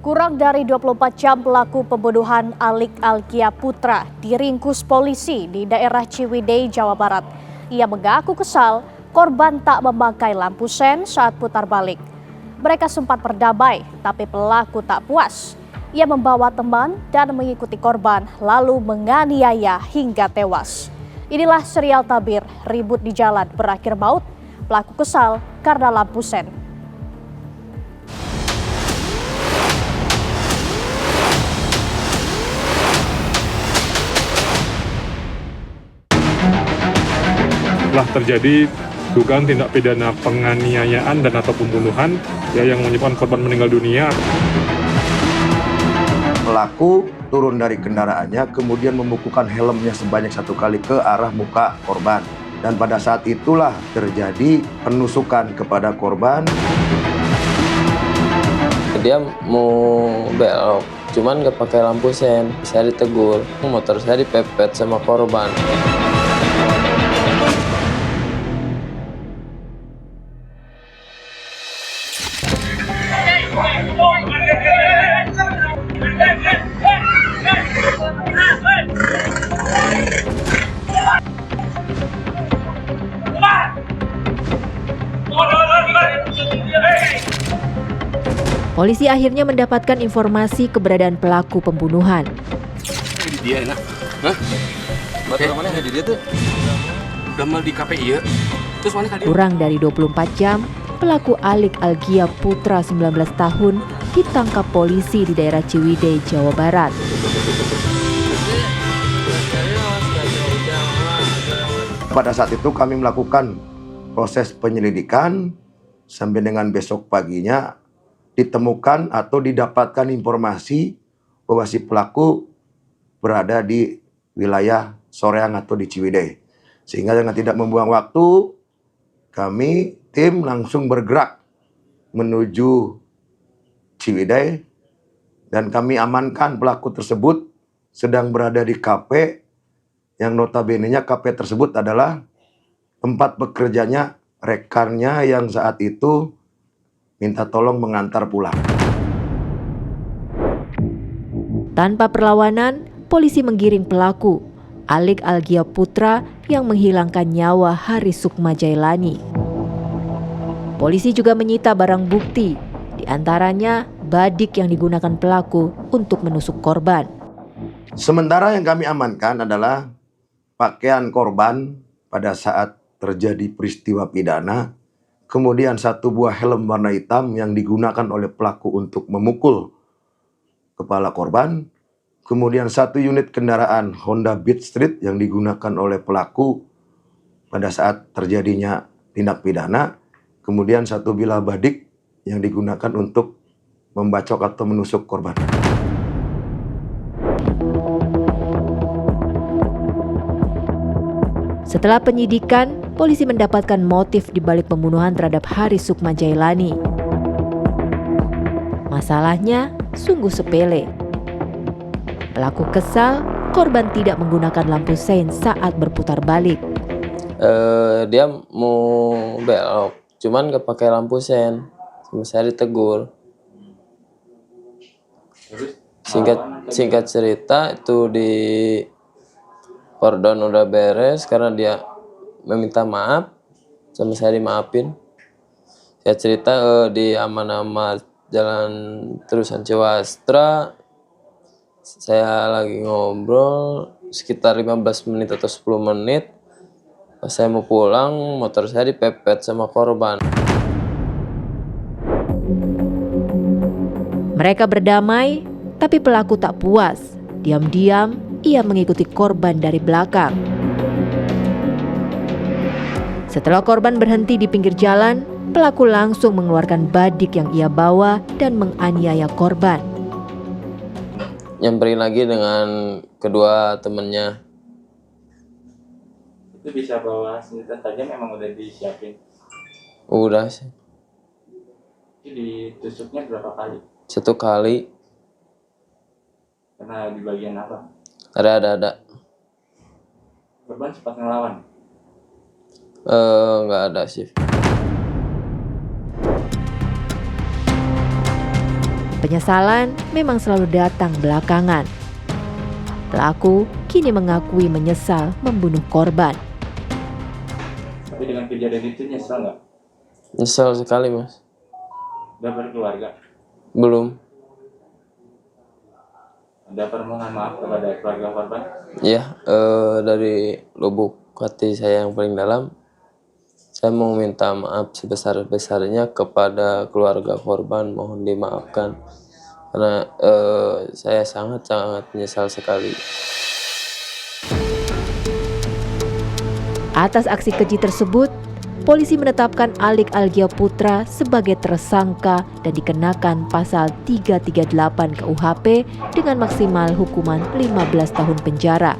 Kurang dari 24 jam pelaku pembunuhan Alik Alkia Putra diringkus polisi di daerah Ciwidey, Jawa Barat. Ia mengaku kesal korban tak memakai lampu sen saat putar balik. Mereka sempat berdamai, tapi pelaku tak puas. Ia membawa teman dan mengikuti korban, lalu menganiaya hingga tewas. Inilah serial tabir ribut di jalan berakhir maut. Pelaku kesal karena lampu sen. Telah terjadi dugaan tindak pidana penganiayaan dan atau pembunuhan yang menyebabkan korban meninggal dunia. Pelaku turun dari kendaraannya kemudian memukulkan helmnya sebanyak 1 kali ke arah muka korban. Dan pada saat itulah terjadi penusukan kepada korban. Dia mau belok, cuman gak pakai lampu sen. Saya ditegur, motor saya dipepet sama korban. Polisi akhirnya mendapatkan informasi keberadaan pelaku pembunuhan. Dia enak, hah? Baterai mana di dia tuh? Udah mal di KPI ya? Terus mana tadi? Kurang dari 24 jam, pelaku Alik Alkia Putra 19 tahun ditangkap polisi di daerah Ciwidey, Jawa Barat. Pada saat itu kami melakukan proses penyelidikan sampai dengan besok paginya ditemukan atau didapatkan informasi bahwa si pelaku berada di wilayah Soreang atau di Ciwidey. Sehingga dengan tidak membuang waktu, kami tim langsung bergerak menuju Ciwidey dan kami amankan pelaku tersebut sedang berada di kafe yang notabene-nya kafe tersebut adalah tempat bekerjanya rekannya yang saat itu minta tolong mengantar pulang. Tanpa perlawanan, polisi menggiring pelaku, Alik Alkia Putra yang menghilangkan nyawa Haris Sukma Jailani. Polisi juga menyita barang bukti, di antaranya badik yang digunakan pelaku untuk menusuk korban. Sementara yang kami amankan adalah pakaian korban pada saat terjadi peristiwa pidana, kemudian 1 buah helm warna hitam yang digunakan oleh pelaku untuk memukul kepala korban, kemudian 1 unit kendaraan Honda Beat Street yang digunakan oleh pelaku pada saat terjadinya tindak pidana, kemudian 1 bilah badik yang digunakan untuk membacok atau menusuk korban. Setelah penyidikan, polisi mendapatkan motif di balik pembunuhan terhadap Haris Sukma Jailani. Masalahnya sungguh sepele. Pelaku kesal, korban tidak menggunakan lampu sein saat berputar balik. Dia mau belok, cuman gak pakai lampu sen. Sama saya ditegur. Singkat cerita itu di kordon udah beres karena dia meminta maaf, sama saya dimaafin. Saya cerita di aman-aman Jalan Terusan Cewastra, saya lagi ngobrol sekitar 15 menit atau 10 menit. Pas saya mau pulang, motor saya dipepet sama korban. Mereka berdamai, tapi pelaku tak puas. Diam-diam, ia mengikuti korban dari belakang. Setelah korban berhenti di pinggir jalan, pelaku langsung mengeluarkan badik yang ia bawa dan menganiaya korban. Nyamperin lagi dengan kedua temennya. Itu bisa bawa senjata tajam memang udah disiapin? Udah sih. Itu ditusuknya berapa kali? 1 kali. Karena di bagian apa? Ada. Korban sempat ngelawan? Nggak ada sih. Penyesalan memang selalu datang belakangan. Pelaku kini mengakui menyesal membunuh korban. Tapi dengan kejadian itu nyesel nggak? Nyesal sekali, Mas. Udah berkeluarga? Belum. Ada permohonan maaf kepada keluarga korban? Ya, dari lubuk hati saya yang paling dalam, saya mau minta maaf sebesar-besarnya kepada keluarga korban. Mohon dimaafkan karena saya sangat-sangat menyesal sekali. Atas aksi keji tersebut, polisi menetapkan Alik Algia Putra sebagai tersangka dan dikenakan pasal 338 KUHP dengan maksimal hukuman 15 tahun penjara.